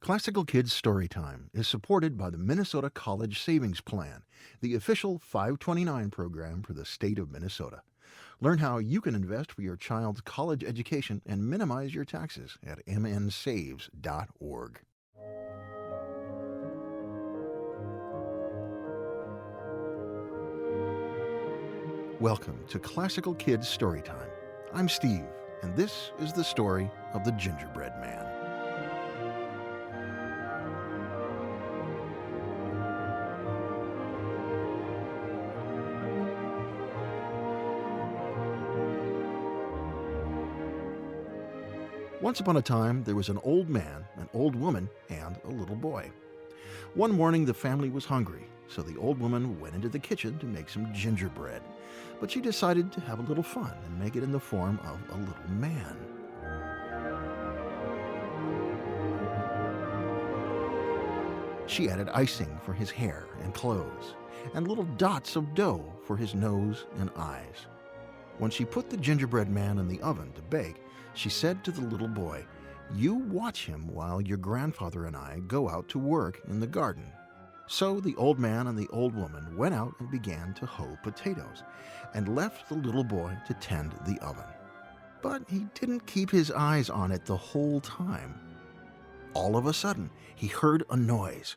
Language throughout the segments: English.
Classical Kids Storytime is supported by the Minnesota College Savings Plan, the official 529 program for the state of Minnesota. Learn how you can invest for your child's college education and minimize your taxes at mnsaves.org. Welcome to Classical Kids Storytime. I'm Steve, and this is the story of the Gingerbread Man. Once upon a time, there was an old man, an old woman, and a little boy. One morning, the family was hungry, so the old woman went into the kitchen to make some gingerbread. But she decided to have a little fun and make it in the form of a little man. She added icing for his hair and clothes, and little dots of dough for his nose and eyes. When she put the gingerbread man in the oven to bake, she said to the little boy, "You watch him while your grandfather and I go out to work in the garden." So the old man and the old woman went out and began to hoe potatoes, and left the little boy to tend the oven. But he didn't keep his eyes on it the whole time. All of a sudden, he heard a noise.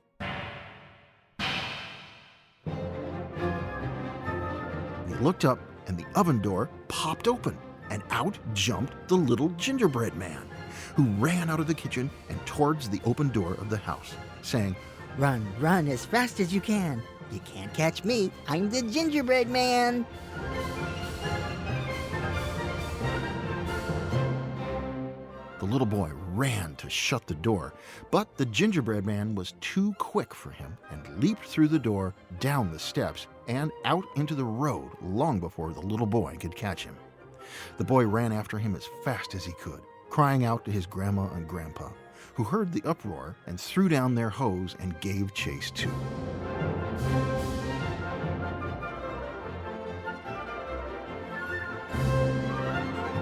He looked up, and the oven door popped open, and out jumped the little gingerbread man, who ran out of the kitchen and towards the open door of the house, saying, "Run, run as fast as you can. You can't catch me. I'm the Gingerbread Man." The little boy ran to shut the door, but the gingerbread man was too quick for him and leaped through the door, down the steps, and out into the road long before the little boy could catch him. The boy ran after him as fast as he could, crying out to his grandma and grandpa, who heard the uproar and threw down their hoes and gave chase too.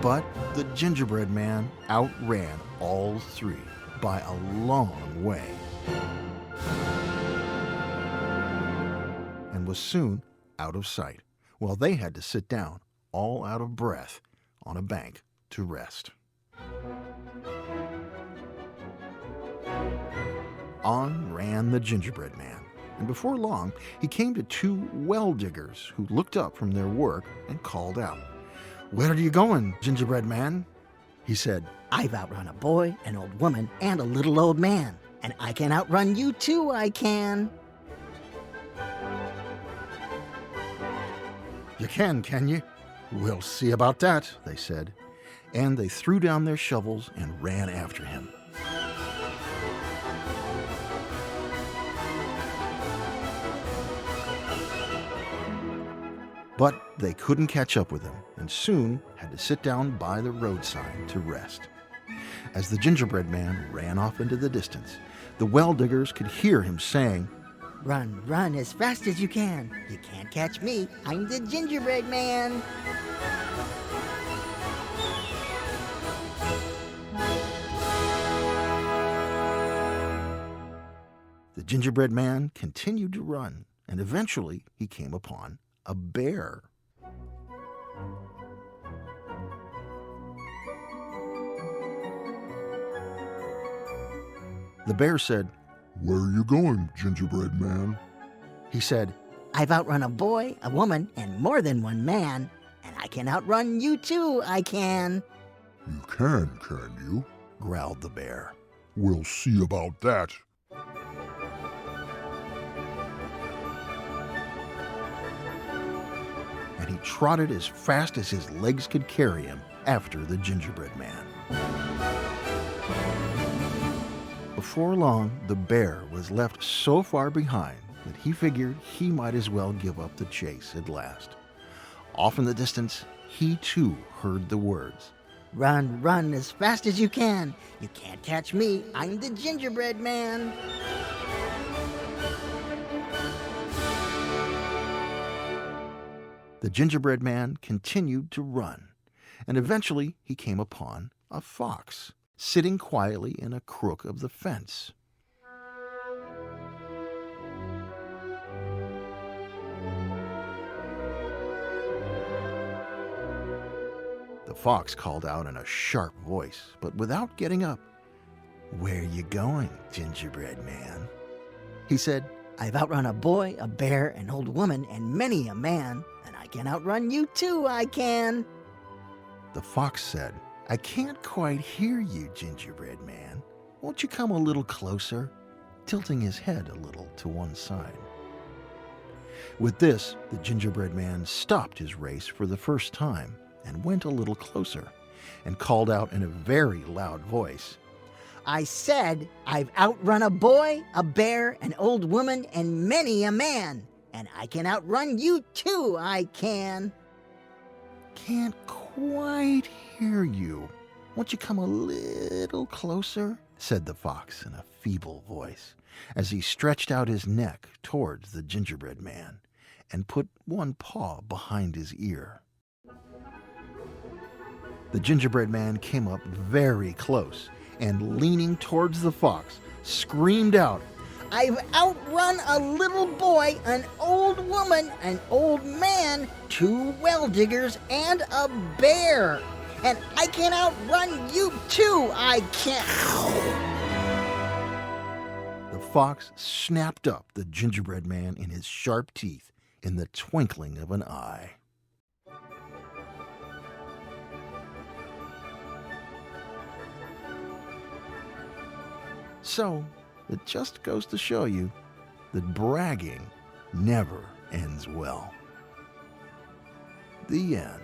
But the gingerbread man outran all three by a long way, and was soon out of sight, while they had to sit down, all out of breath, on a bank to rest. On ran the gingerbread man, and before long he came to two well diggers who looked up from their work and called out, "Where are you going, gingerbread man?" He said, "I've outrun a boy, an old woman, and a little old man. And I can outrun you too, I can." "You can you? We'll see about that," they said, and they threw down their shovels and ran after him. But they couldn't catch up with him, and soon had to sit down by the roadside to rest. As the gingerbread man ran off into the distance, the well diggers could hear him saying, "Run, run as fast as you can. You can't catch me. I'm the Gingerbread Man." The gingerbread man continued to run, and eventually he came upon a bear. The bear said, "Where are you going, gingerbread man?" He said, "I've outrun a boy, a woman, and more than one man. And I can outrun you too, I can." "You can you?" growled the bear. "We'll see about that." And he trotted as fast as his legs could carry him after the gingerbread man. Before long, the bear was left so far behind that he figured he might as well give up the chase at last. Off in the distance, he too heard the words, "Run, run as fast as you can. You can't catch me. I'm the Gingerbread Man." The gingerbread man continued to run, and eventually he came upon a fox, sitting quietly in a crook of the fence. The fox called out in a sharp voice, but without getting up. "Where you going, Gingerbread Man?" He said, I've outrun a boy, a bear, an old woman, and many a man, and I can outrun you too, I can. The fox said, "I can't quite hear you, Gingerbread Man. Won't you come a little closer?" tilting his head a little to one side. With this, the Gingerbread Man stopped his race for the first time and went a little closer and called out in a very loud voice, I said I've outrun a boy, a bear, an old woman, and many a man, and I can outrun you too, I can. "Can't quite hear you. Won't you come a little closer?" said the fox in a feeble voice, as he stretched out his neck towards the Gingerbread Man and put one paw behind his ear. The Gingerbread Man came up very close and, leaning towards the fox, screamed out, I've outrun a little boy, an old woman, an old man, 2 well diggers, and a bear. And I can outrun you too, I can. The fox snapped up the Gingerbread Man in his sharp teeth in the twinkling of an eye. So, it just goes to show you that bragging never ends well. The end.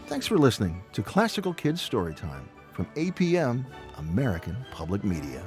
Thanks for listening to Classical Kids Storytime from APM, American Public Media.